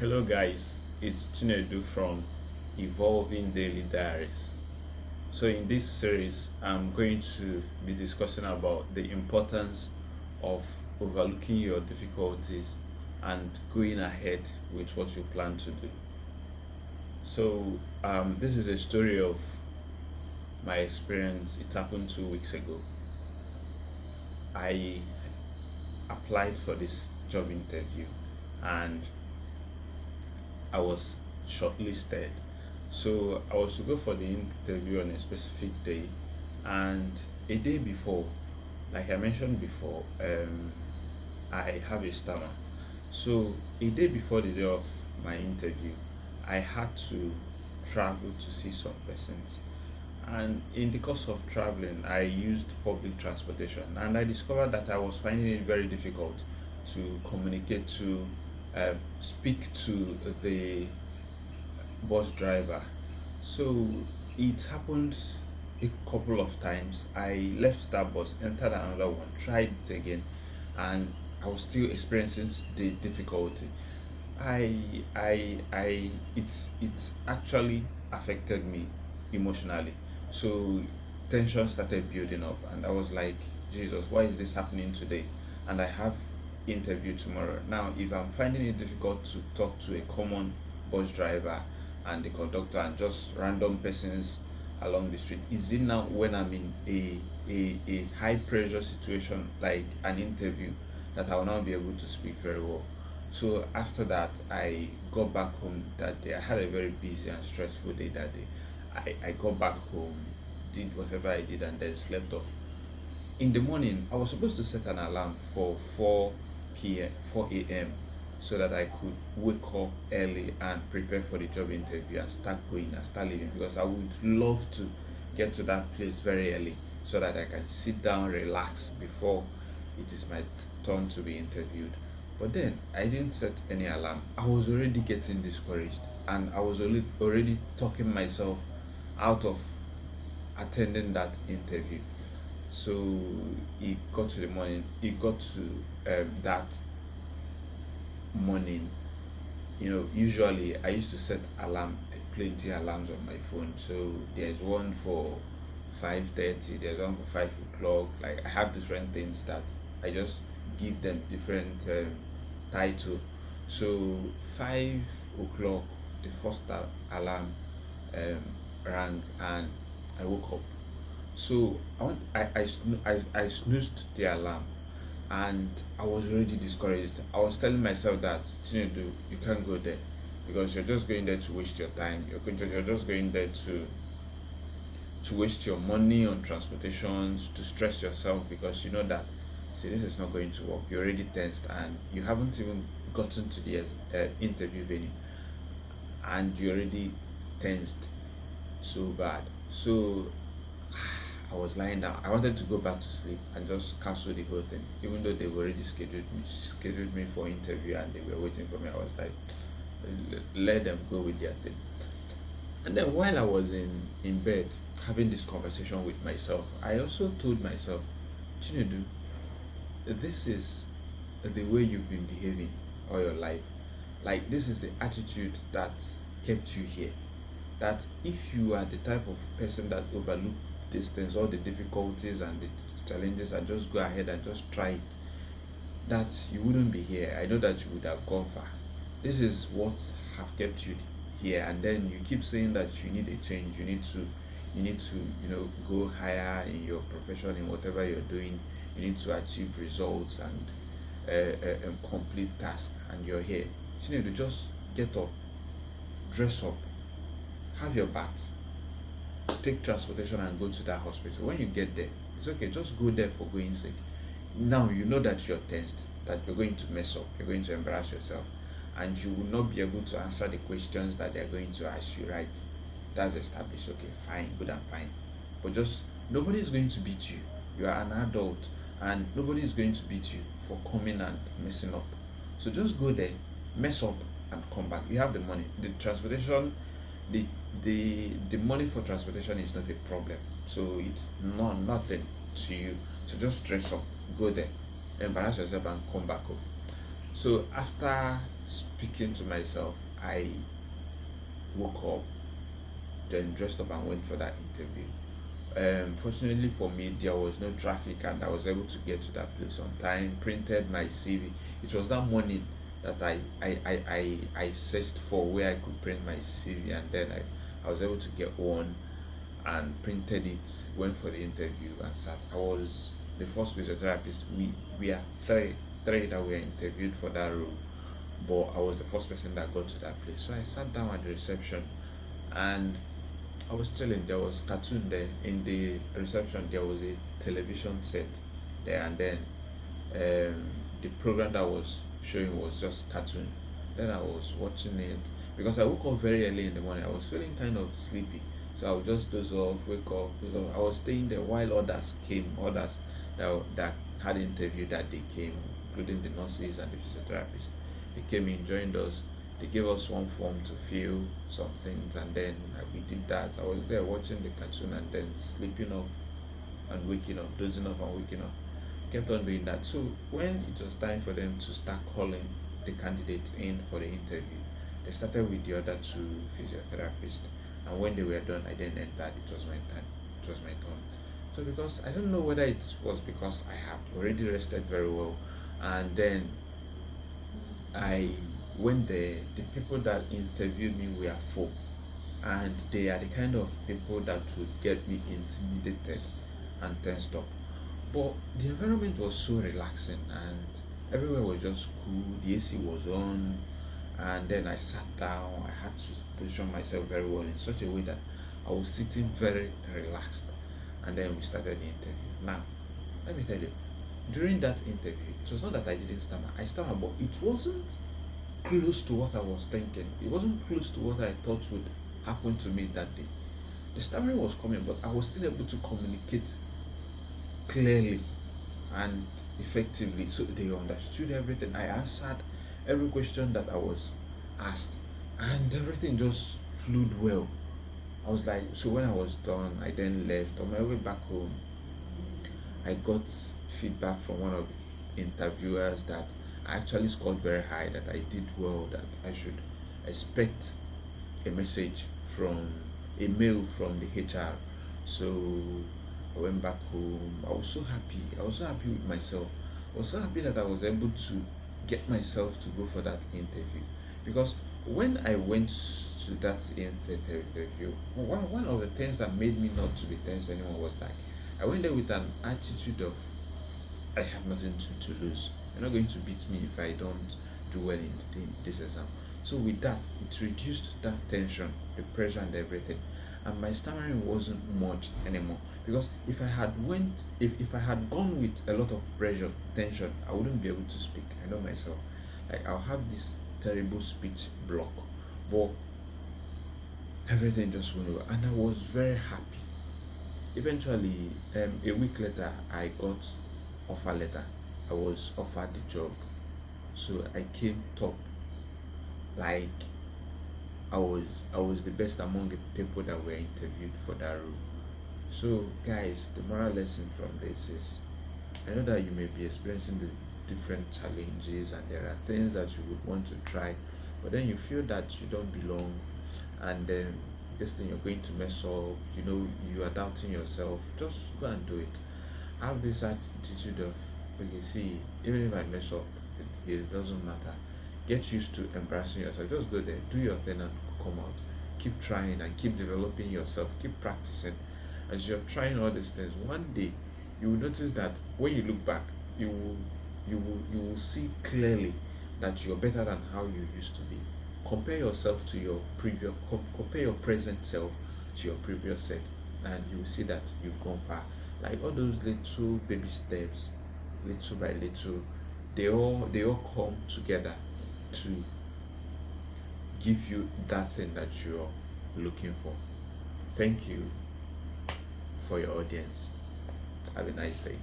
Hello guys, it's Chinedu from Evolving Daily Diaries. So in this series, I'm going to be discussing about the importance of overlooking your difficulties and going ahead with what you plan to do. This is a story of my experience. It happened 2 weeks ago. I applied for this job interview and I was shortlisted. So I was to go for the interview on a specific day, and a day before, like I mentioned before, I have a stammer. So a day before the day of my interview, I had to travel to see some persons. And in the course of traveling, I used public transportation, and I discovered that I was finding it very difficult to communicate to speak to the bus driver. So it happened a couple of times. I left that bus, entered another one, tried it again, and I was still experiencing the difficulty. It's actually affected me emotionally. So tension started building up, and I was like, Jesus, why is this happening today? And I have interview tomorrow. Now, if I'm finding it difficult to talk to a common bus driver and the conductor and just random persons along the street, is it now when I'm in a high pressure situation like an interview that I will not be able to speak very well? So after that, I got back home that day. I had a very busy and stressful day that day. I got back home, did whatever I did, and then slept off. In the morning, I was supposed to set an alarm for 4 p.m., 4 a.m., so that I could wake up early and prepare for the job interview and start going and start living, because I would love to get to that place very early so that I can sit down, relax before it is my turn to be interviewed. But then I didn't set any alarm. I was already getting discouraged, and I was already talking myself out of attending that interview. So it got to the morning, it got to that morning. Usually I used to set plenty alarms on my phone. So there's one for 5:30, there's one for 5 o'clock. Like I have different things that I just give them different title. So 5 o'clock, the first alarm um, rang, and I woke up. So I snoozed the alarm, and I was already discouraged. I was telling myself that, Chinedu, you can't go there because you're just going there to waste your time. You're just going there to waste your money on transportations, to stress yourself, because you know that, see, this is not going to work. You're already tensed and you haven't even gotten to the interview venue, and you're already tensed so bad. So I was lying down. I wanted to go back to sleep and just cancel the whole thing, even though they were already scheduled me for interview and they were waiting for me. I was like, let them go with their thing. And then while I was in bed having this conversation with myself, I also told myself, Chinedu, this is the way you've been behaving all your life. Like, this is the attitude that kept you here. That if you are the type of person that overlook these things, all the difficulties and the challenges, and just go ahead and just try it, that you wouldn't be here. I know that you would have gone far. This is what have kept you here, and then you keep saying that you need a change. You need to go higher in your profession, in whatever you're doing. You need to achieve results and complete tasks, and you're here. So you need to just get up, dress up, have your bath, take transportation, and go to that hospital. When you get there, it's okay, just go there for going sake. Now you know that you're tensed, that you're going to mess up, you're going to embarrass yourself, and you will not be able to answer the questions that they're going to ask you, right? That's established. Okay, fine, good and fine. But just, nobody is going to beat you. You are an adult, and nobody is going to beat you for coming and messing up. So just go there, mess up, and come back. You have the money. The transportation, the the money for transportation is not a problem. So it's nothing to you. So just dress up, go there, embarrass yourself, and come back home. So after speaking to myself, I woke up, then dressed up and went for that interview. Fortunately for me, there was no traffic and I was able to get to that place on time, printed my CV. It was that morning that I searched for where I could print my CV, and then I was able to get one and printed it, went for the interview and sat. I was the first physiotherapist. We are three that were interviewed for that role, but I was the first person that got to that place. So I sat down at the reception and I was chilling. There was cartoon there in the reception. There was a television set there, and then the program that was showing was just cartoon. Then I was watching it because I woke up very early in the morning. I was feeling kind of sleepy, so I would just doze off, wake up, doze off. I was staying there while others came, others that had interview that they came, including the nurses and the physiotherapists. They came in, joined us. They gave us one form to fill some things, and then we did that. I was there watching the cartoon and then sleeping off and waking up, dozing off and waking up. Kept on doing that. So when it was time for them to start calling the candidates in for the interview, they started with the other two physiotherapists. And when they were done, I then entered. It was my time. It was my turn. So because I don't know whether it was because I had already rested very well, and then I went there. The people that interviewed me were four, and they are the kind of people that would get me intimidated and tensed up. But the environment was so relaxing and everywhere was just cool. The AC was on, and then I sat down. I had to position myself very well in such a way that I was sitting very relaxed. And then we started the interview. Now, let me tell you, during that interview, it was not that I didn't stammer. I stammered, but it wasn't close to what I was thinking. It wasn't close to what I thought would happen to me that day. The stammering was coming, but I was still able to communicate clearly and effectively, so they understood everything. I answered every question that I was asked, and everything just flowed well. I was like, so when I was done, I then left. On my way back home, I got feedback from one of the interviewers that I actually scored very high, that I did well, that I should expect a message from a mail from the HR. So I went back home. I was so happy. I was so happy with myself. I was so happy that I was able to get myself to go for that interview. Because when I went to that interview, one of the things that made me not to be tense anymore was like I went there with an attitude of I have nothing to lose. You're not going to beat me if I don't do well in this exam. So with that, it reduced that tension, the pressure and everything. And my stammering wasn't much anymore. Because if I had gone with a lot of pressure, tension, I wouldn't be able to speak. I know myself. Like I'll have this terrible speech block. But everything just went well. And I was very happy. Eventually, a week later, I got offer letter. I was offered the job, so I came top. Like I was the best among the people that were interviewed for that role. So, guys, the moral lesson from this is I know that you may be experiencing the different challenges and there are things that you would want to try, but then you feel that you don't belong, and then this thing you're going to mess up, you are doubting yourself. Just go and do it. Have this attitude of, okay, see, even if I mess up, it doesn't matter. Get used to embarrassing yourself. Just go there, do your thing, and come out. Keep trying and keep developing yourself. Keep practicing. As you're trying all these things, one day you will notice that when you look back, you will see clearly that you're better than how you used to be. Compare yourself to your compare your present self to your previous set, and you will see that you've gone far. Like all those little baby steps, little by little, they all come together to give you that thing that you're looking for. Thank you for your audience. Have a nice day.